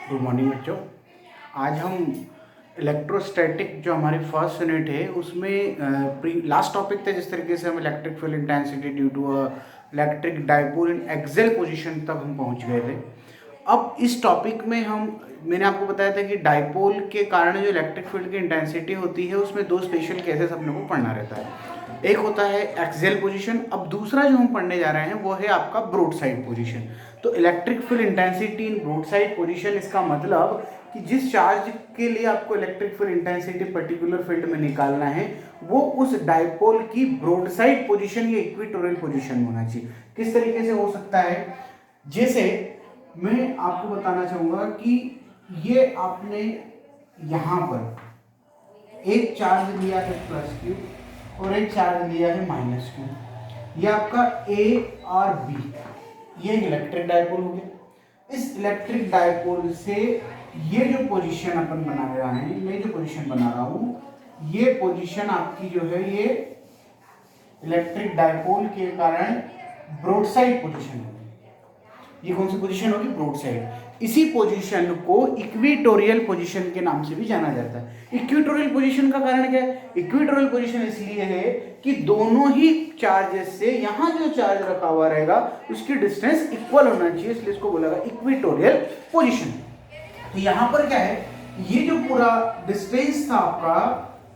Good morning बच्चों। आज हम इलेक्ट्रोस्टैटिक जो हमारी फर्स्ट यूनिट है उसमें लास्ट टॉपिक था, जिस तरीके से हम electric field intensity due to electric dipole in axial position तक हम पहुंच गए थे। अब इस टॉपिक में मैंने आपको बताया था कि डाइपोल के कारण जो इलेक्ट्रिक फील्ड की इंटेंसिटी होती है उसमें दो स्पेशल केसेस अपने को पढ़ना रहता है। एक होता है एक्सियल पोजीशन, अब दूसरा जो हम पढ़ने जा रहे हैं वो है आपका ब्रॉड साइड पोजीशन। तो electric field intensity in broad side position, इसका मतलब कि जिस चार्ज के लिए आपको electric field intensity particular field में निकालना है वो उस डाइपोल की ब्रॉड साइड पोजीशन या इक्वेटोरियल पोजीशन होना चाहिए। किस तरीके से हो सकता है, जैसे मैं आपको बताना चाहूंगा कि ये आपने यहां पर एक चार्ज लिया है प्लस क्यू और एक चार्ज लिया है माइनस क्यू, ये आपका ए और बी, ये इलेक्ट्रिक डाइपोल हो गया। इस इलेक्ट्रिक डाइपोल से ये जो पोजीशन अपन बना रहे हैं, मैं जो पोजीशन बना रहा हूं, ये पोजीशन आपकी जो है ये इलेक्ट्रिक डाइपोल के कारण ब्रॉड साइड पोजीशन होगी। ये कौन सी पोजीशन होगी? Broad side. इसी पोजीशन को इक्वेटोरियल पोजीशन के नाम से भी जाना जाता है। इक्वेटोरियल पोजीशन का कारण क्या है? इक्वेटोरियल पोजीशन इसलिए है कि दोनों ही चार्जेस से यहाँ जो चार्ज रखा हुआ रहेगा उसकी डिस्टेंस इक्वल होना चाहिए, इसलिए इसको बोला गया इक्वेटोरियल पोजीशन। तो यहाँ पर क्या है, ये जो पूरा डिस्टेंस था आपका,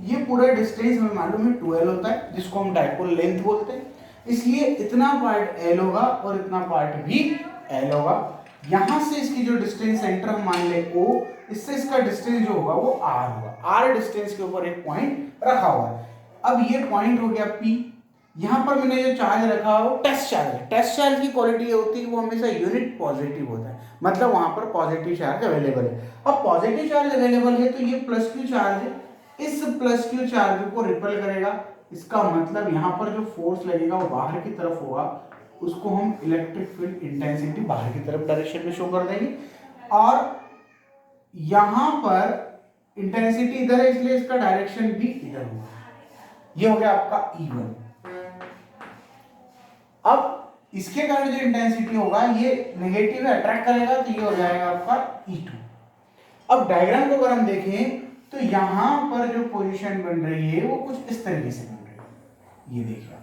ये पूरा डिस्टेंस हमें मालूम है 12 होता है, जिसको हम डाइपोल लेंथ बोलते हैं। इसलिए इतना पार्ट एल होगा और इतना पार्ट भी एल होगा। यहां से इसकी जो डिस्टेंस सेंटर हम मान ले ओ, इससे इसका डिस्टेंस जो होगा वो आर होगा। आर डिस्टेंस के ऊपर एक पॉइंट रखा हुआ है। अब ये पॉइंट हो गया पी। यहां पर मैंने जो चार्ज रखा हो टेस्ट चार्ज है। टेस्ट चार्ज की क्वालिटी ये होती है वो हमेशा यूनिट पॉजिटिव होता है, मतलब वहां पर पॉजिटिव चार्ज अवेलेबल है। अब पॉजिटिव चार्ज अवेलेबल है तो ये प्लस क्यू चार्ज है, इस प्लस क्यू चार्ज को रिपेल करेगा। इसका मतलब यहाँ पर जो फोर्स लगेगा वो बाहर की तरफ होगा, उसको हम इलेक्ट्रिक फील्ड इंटेंसिटी बाहर की तरफ डायरेक्शन में शो कर देंगे। और यहां पर इंटेंसिटी इधर है इसलिए इसका डायरेक्शन भी इधर होगा। ये हो गया आपका E1। अब इसके कारण जो इंटेंसिटी होगा ये नेगेटिव है, अट्रैक्ट करेगा, तो ये हो जाएगा आपका E2। अब डायग्राम को अगर हम देखें तो यहां पर जो पोजीशन बन रही है वो कुछ इस तरीके से बन रही है। ये देखिए,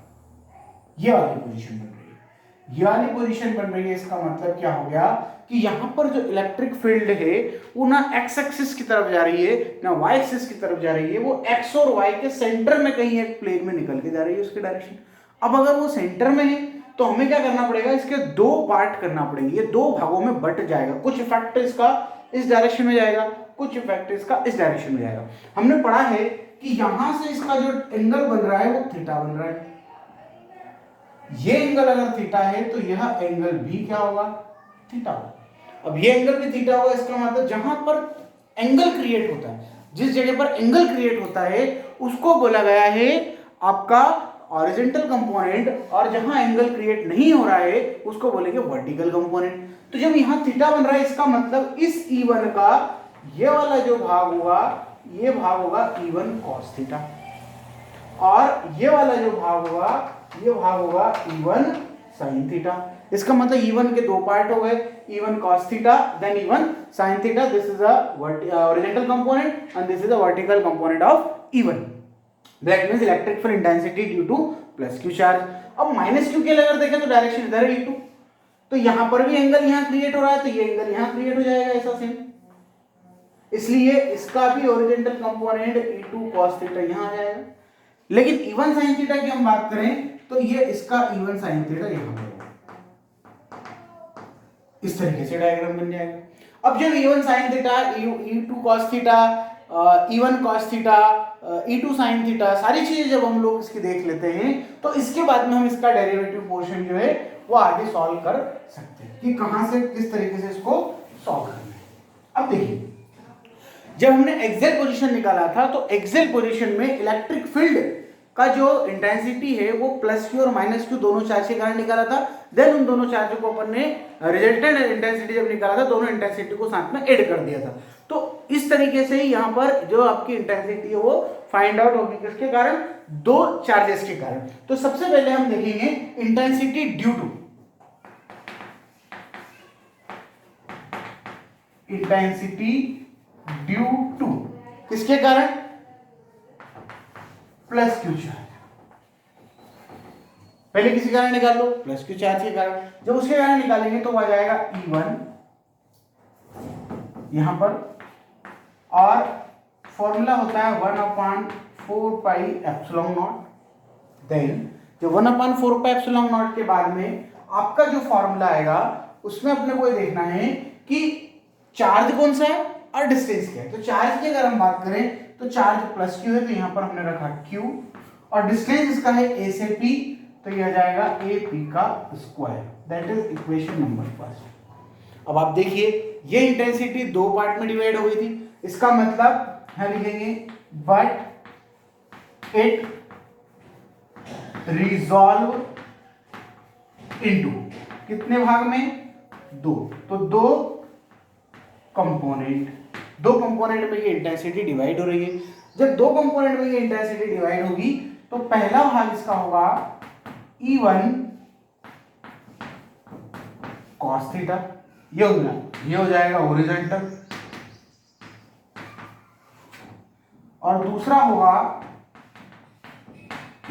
ये वाली पोजीशन बन रही है, ये वाली पोजीशन बन रही है। इसका मतलब क्या हो गया कि यहां पर जो इलेक्ट्रिक फील्ड है वो ना एक्स एक्सिस की तरफ जा रही है ना वाई एक्सिस की तरफ जा रही है, वो एक्स और वाई के सेंटर में कहीं एक प्लेन में निकल के जा रही है उसकी डायरेक्शन। अब अगर वो सेंटर में है तो हमें क्या करना पड़ेगा, इसके दो पार्ट करना पड़ेंगे, ये दो भागों में बट जाएगा। कुछ इफेक्ट इसका इस डायरेक्शन में जाएगा, कुछ इफेक्ट इसका इस डायरेक्शन में जाएगा। हमने पढ़ा है कि यहां से इसका जो एंगल बन रहा है वो थीटा बन रहा है। ये एंगल अगर थीटा है तो यह एंगल भी क्या होगा? थीटा होगा। अब ये एंगल भी थीटा होगा, इसका मतलब जहां पर एंगल क्रिएट होता है, जिस जगह पर एंगल क्रिएट होता है उसको बोला गया है आपका हॉरिजॉन्टल कंपोनेंट, और जहां एंगल क्रिएट नहीं हो रहा है उसको बोलेंगे वर्टिकल कंपोनेंट। तो जब यहां थीटा बन रहा है इसका मतलब इस E1 का ये वाला जो भाग होगा, ये भाग होगा E1 cos थीटा, और ये वाला जो भाग होगा ये भाग होगा E1 sin थीटा। इसका मतलब E1 के दो पार्ट हो गए, E1 cos theta then E1 sin theta. This is a horizontal component and this is a vertical component of E1। that means electric field intensity due to plus q charge। अब minus Q के लिए अगर देखें तो direction इधर है E2, तो यहां पर भी एंगल यहां क्रिएट हो रहा है तो ये एंगल यहां क्रिएट हो जाएगा ऐसा सेम, इसलिए इसका भी horizontal component E2 cos theta यहां आ जाएगा। लेकिन E1 sin थीटा की हम बात करें तो ये इसका E1 sin थीटा यहां पर, इस तरीके से डायग्राम बन जाएगा। अब जब E1 sin theta, E2 cos theta, E1 cos theta, E2 sin theta, सारी चीजें जब हम लोग इसकी देख लेते हैं तो इसके बाद में हम इसका डेरिवेटिव पोर्शन जो है वो आगे सॉल्व कर सकते हैं कि कहां से किस तरीके से इसको सॉल्व करना है। अब देखिए, जब हमने एक्सियल पोजीशन निकाला था तो एक्सियल पोजीशन में इलेक्ट्रिक फील्ड का जो इंटेंसिटी है वो प्लस क्यू और माइनस क्यू दोनों चार्ज के कारण निकाला था। देन उन दोनों चार्ज को अपन ने रिजल्टेंट इंटेंसिटी जब निकाला था दोनों इंटेंसिटी को साथ में ऐड कर दिया था। तो इस तरीके से ही यहाँ पर जो आपकी इंटेंसिटी है वो फाइंड आउट होगी, किसके कारण? दो चार्जेस के कारण। तो सबसे पहले हम देखेंगे intensity due to intensity due to किसके कारण, प्लस क्यू चार्ज। पहले किसी कारण निकाल लो, प्लस क्यू चार्ज के कारण। जब उसके कारण निकालेंगे तो आ जाएगा E1 यहां पर, और फॉर्मूला होता है 1/4πε0। देन जो 1/4πε0 के बाद में आपका जो फॉर्मूला आएगा उसमें अपने को ये देखना है कि चार्ज कौन सा है और डिस्टेंस क्या है। तो चार्ज की अगर हम बात करें तो चार्ज प्लस क्यू है, तो यहां पर हमने रखा क्यू, और डिस्टेंस इसका है ए से पी, तो यह जाएगा ए पी का square. That is equation number first. अब आप देखिए ये इंटेंसिटी दो पार्ट में डिवाइड हो गई थी, इसका मतलब हम लिखेंगे बट इट रिजॉल्व इनटू कितने भाग में, दो। तो दो कंपोनेंट में ये इंटेंसिटी डिवाइड हो रही है। जब दो कंपोनेंट में ये इंटेंसिटी डिवाइड होगी तो पहला भाग इसका होगा E1 cos थीटा, ये हो जाएगा हॉरिजॉन्टल, और दूसरा होगा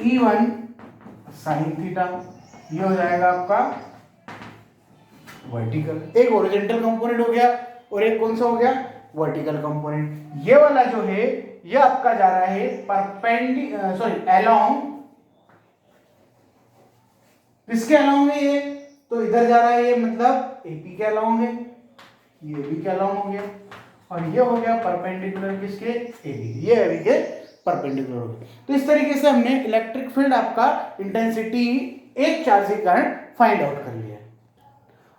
E1 sin थीटा, ये हो जाएगा आपका वर्टिकल। एक हॉरिजॉन्टल कंपोनेंट हो गया और एक कौन सा हो गया, वर्टिकल कंपोनेंट। ये वाला जो है ये आपका जा रहा है अलोंग, किसके अलोंग है ये, तो इधर जा रहा है ये, मतलब एपी के अलोंग है, ये भी के अलोंग हो गया, और ये हो गया परपेंडिकुलर किसके, एबी, ये एबी के परपेंडिकुलर हो गया। तो इस तरीके से हमने इलेक्ट्रिक फील्ड आपका इंटेंसिटी एक चार्ज के कारण फाइंड आउट कर लिया।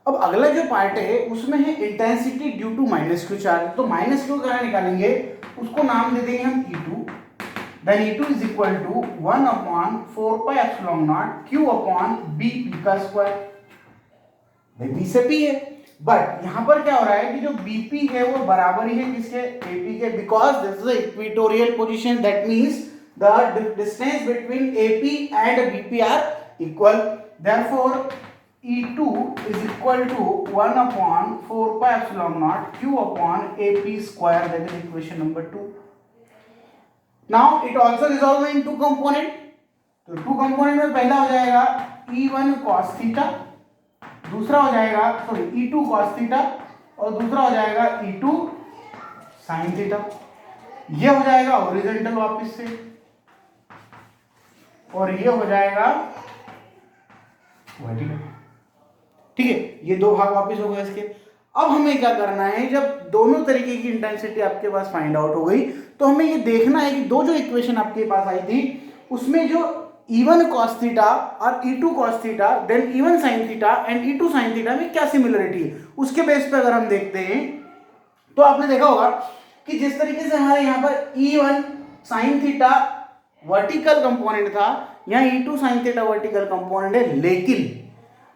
अब अगला जो पार्ट है उसमें है intensity due to minus Q charge. तो माइनस क्यू कारण निकालेंगे, उसको नाम दे देंगे हम E2। Then E2 is equal to 1/4πε0 Q upon BP का स्क्वायर। भाई B से P है, बट यहां पर क्या हो रहा है कि जो BP है वो बराबर ही है किसके, AP के, because this is equatorial position, that means the distance between AP and BP are equal. Therefore E2 is equal to 1/4πε0 Q upon AP square, that is equation number 2. Now it also resolve in two component. तो to component में पहला हो जाएगा E1 cos theta, दूसरा हो जाएगा E2 cos theta, और दूसरा हो जाएगा E2 sin थीटा। ये हो जाएगा हॉरिजॉन्टल वापस से, और ये हो जाएगा वर्टिकल। ठीक है, ये दो भाग वापस हो गए इसके। अब हमें क्या करना है, जब दोनों तरीके की इंटेंसिटी आपके पास फाइंड आउट हो गई तो हमें ये देखना है कि दो जो इक्वेशन आपके पास आई थी उसमें जो E1 cos थीटा और E2 cos theta, then E1 sin theta and E2 sin theta में क्या सिमिलरिटी है, उसके बेस पे अगर हम देखते हैं तो आपने देखा होगा कि जिस तरीके से हमारे यहाँ पर E1 sin theta vertical component था, यहाँ E2 sin theta vertical component है, लेकिन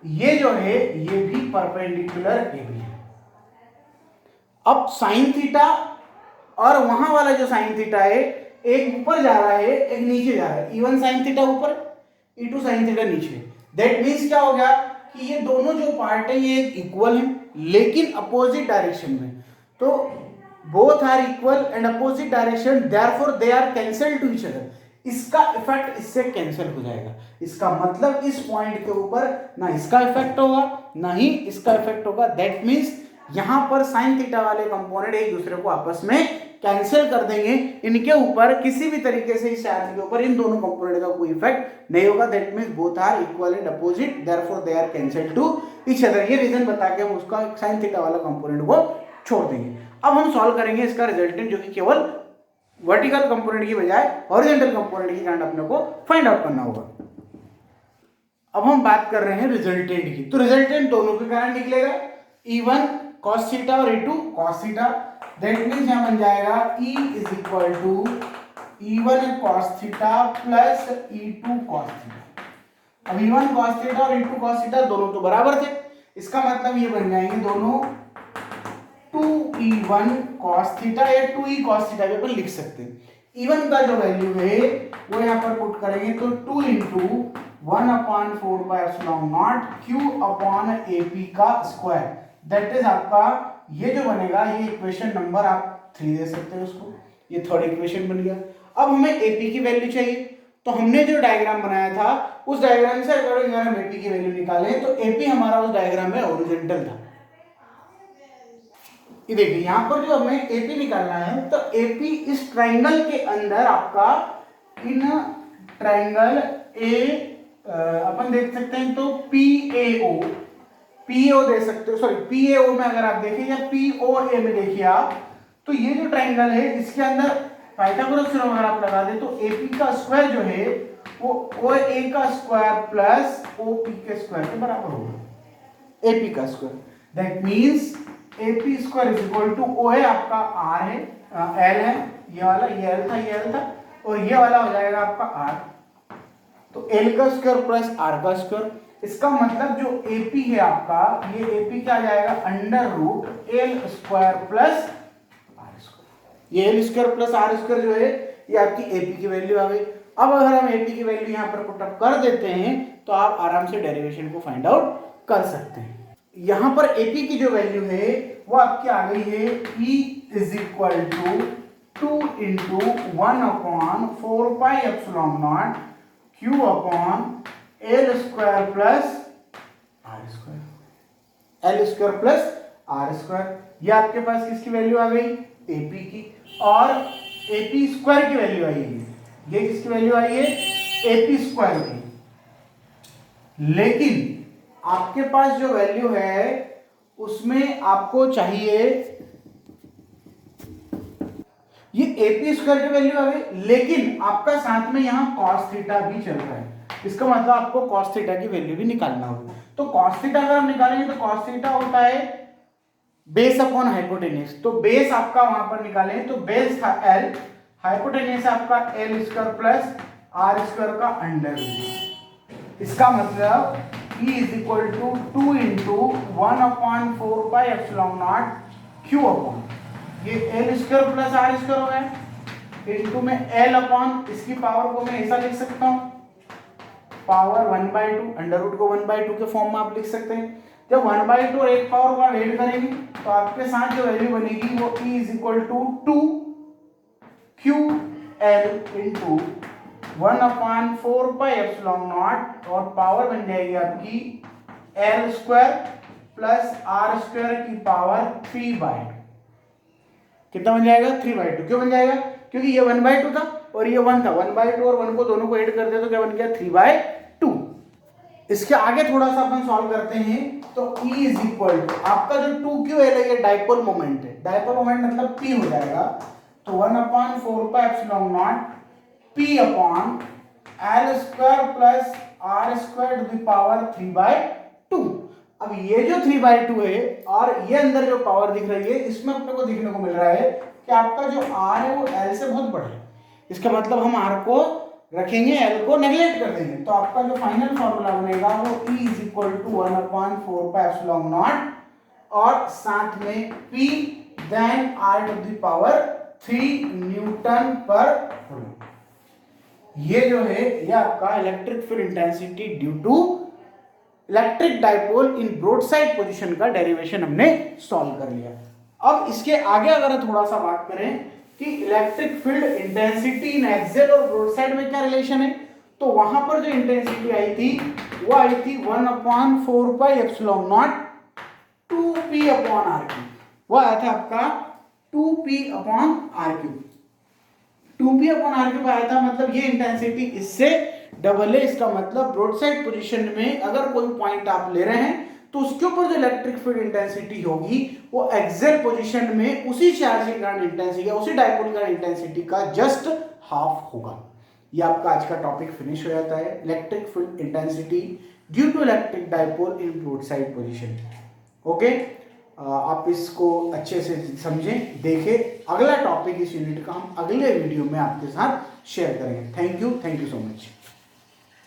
ये जो है ये भी परपेंडिकुलर AB है। अब साइन थीटा और वहां वाला जो साइन थीटा है, एक ऊपर जा रहा है एक नीचे जा रहा है। E1 साइन थीटा ऊपर, E2 साइन थीटा नीचे। दैट मीन्स क्या हो गया कि ये दोनों जो पार्ट है ये इक्वल है लेकिन अपोजिट डायरेक्शन में। तो both are equal and opposite direction, therefore they are cancel to each other. इसका इफेक्ट इससे कैंसिल हो जाएगा। इसका मतलब इस पॉइंट के ऊपर ना इसका इफेक्ट होगा ना ही इसका इफेक्ट होगा। दैट मीन्स यहां पर साइन थीटा वाले कंपोनेंट एक दूसरे को आपस में कैंसिल कर देंगे। इनके ऊपर किसी भी तरीके से इस चार्ज के ऊपर इन दोनों कंपोनेंट का कोई इफेक्ट नहीं होगा। That means both are equal and opposite, therefore they are cancel to each other. ये रीजन बता के हम उसका साइन थीटा वाला कंपोनेंट को छोड़ देंगे। अब हम सॉल्व करेंगे इसका रिजल्टेंट, जो कि केवल वर्टिकल कंपोनेंट की बजाय हॉरिजॉन्टल कंपोनेंट की कारण अपने को फाइंड आउट करना होगा। अब हम बात कर रहे हैं रिजल्टेंट की। तो रिजल्टेंट दोनों के कारण निकलेगा, E1 cos थीटा और E2 cos theta. That means यहां बन जाएगा E is equal to E1 cos theta plus E2 cos theta. अब E1 cos थीटा और E2 cos थीटा दोनों तो बराबर थे, इसका मतलब ये बन जाएंगे दोनों 2E1 cos थीटा या 2E cos थीटा भी अपन लिख सकते हैं। E1 का जो वैल्यू है वो यहाँ पर पुट करेंगे तो 2 इंटू 1/4πε0 Q अपॉन AP का स्क्वायर। दैट इज आपका ये जो बनेगा ये इक्वेशन नंबर आप 3 दे सकते हो उसको, ये थर्ड इक्वेशन बन गया। अब हमें एपी की वैल्यू चाहिए, तो हमने जो डायग्राम बनाया था उस डायग्राम से अगर हम एपी की वैल्यू निकालें तो एपी हमारा उस डायग्राम में हॉरिजॉन्टल था। ये देखिए यहां पर जो हमें एपी निकालना है, तो एपी इस ट्राइंगल के अंदर आपका इन ट्राइंगल ए अपन देख सकते हैं, तो पीओ दे सकते हो, सॉरी पीएओ में अगर आप देखें या पीओए में देखिए आप, तो ये जो ट्राइंगल है इसके अंदर पाइथागोरस थ्योरम अगर आप लगा दे तो एपी का स्क्वायर जो है वो ओए का स्क्वायर प्लस ओपी के स्क्वायर के बराबर होगा। एपी का square that means AP square is equal to OA आपका आर है, एल है, ये वाला ये एल था और ये वाला हो जाएगा आपका आर, तो एल का स्क्वायर प्लस आर का स्क्वायर। इसका मतलब जो एपी है आपका, ये एपी क्या आ जाएगा under root L square plus are square. ये L square plus are square जो है ये आपकी एपी की वैल्यू आ गई। अब अगर हम एपी की वैल्यू यहाँ पर पुट अप कर देते हैं तो आप आराम से डेरिवेशन को फाइंड आउट कर सकते हैं। यहाँ पर एपी की जो वैल्यू है वो आपकी आ गई है E is equal to 2 into 1 upon 4 pi epsilon naught Q upon l square plus are square, l square plus are square. ये आपके पास किसकी वैल्यू आ गई एपी की, और एपी स्क्वायर की वैल्यू आई है, ये किसकी वैल्यू आई है एपी स्क्वायर की। लेकिन आपके पास जो वैल्यू है उसमें आपको चाहिए ये एपी स्क्वायर की वैल्यू आ गई, लेकिन आपका साथ में यहां कॉस थीटा भी चल रहा है। इसका मतलब आपको कॉस थीटा की वैल्यू भी निकालना होगा। तो कॉस थीटा अगर हम निकालेंगे तो कॉस थीटा होता है बेस अपॉन हाइपोटेन्यूज, तो बेस आपका वहां पर निकालें तो बेस था एल, हाइपोटेन्यूज आपका l square plus are square का अंडर रूट। इसका मतलब E is equal to 2 into 1 upon 4 pi epsilon naught Q upon ये L square plus R square हो गया इंटू में L अपॉन इसकी पावर को मैं ऐसा लिख सकता हूँ, पावर 1/2, अंडर रूट को 1/2 के फॉर्म में आप लिख सकते हैं। जब 1/2 और एक पावर का ऐड करेंगे तो आपके साथ जो वैल्यू बनेगी वो E is equal to 2 QL into 1 upon 4 pi epsilon naught और पावर बन जाएगी आपकी l square plus are square की पावर 3/2। कितना बन जाएगा 3/2। क्यों बन जाएगा क्योंकि ये 1/2 था और ये 1 था, 1/2 और 1 को दोनों को ऐड कर दे तो क्या बन गया 3/2। इसके आगे थोड़ा सा अपन सॉल्व करते हैं तो E इज इक्वल टू आपका जो 2QL है ये डाइपोल मोमेंट है, डाइपोल मोमेंट मतलब P हो जाएगा, तो 1 upon 4 pi epsilon naught P upon l square plus are square to the power 3/2। अब ये जो 3/2 है और ये अंदर जो पावर दिख रही है इसमें अपने को देखने को मिल रहा है कि आपका जो R है वो L से बहुत बड़ा है। इसका मतलब हम R को रखेंगे, L को नेगलेक्ट कर देंगे, तो आपका जो फाइनल फॉर्मूला बनेगा वो E is equal to 1 upon 4 pi epsilon naught और साथ में P then R to the power 3 newton per coulomb. ये जो है ये आपका electric field intensity due to electric dipole in broad side position का डेरिवेशन हमने सॉल्व कर लिया। अब इसके आगे अगर थोड़ा सा बात करें कि इलेक्ट्रिक फील्ड इंटेंसिटी इन एक्सियल और ब्रॉड साइड में क्या रिलेशन है, तो वहां पर जो इंटेंसिटी आई थी वो आई थी 1 upon 4 pi epsilon not 2p upon r cube, वो आया था आपका 2p upon r cube. 2p upon r cube आया था, मतलब ये इंटेंसिटी इससे डबल है। इसका मतलब ब्रॉड साइड पोजीशन में अगर कोई पॉइंट आप ले रहे हैं तो उसके ऊपर जो इलेक्ट्रिक फील्ड इंटेंसिटी होगी वो एक्सियल पोजीशन में उसी चार्जिंग करंट इंटेंसिटी या उसी डाइपोल करंट इंटेंसिटी का जस्ट हाफ होगा। ये आपका आज का टॉपिक फिनिश हो जाता है, electric field intensity due to electric dipole in broad side position. Okay, आप इसको अच्छे से समझें, देखें। अगला टॉपिक इस यूनिट का हम अगले वीडियो में आपके साथ शेयर करेंगे। Thank you so much.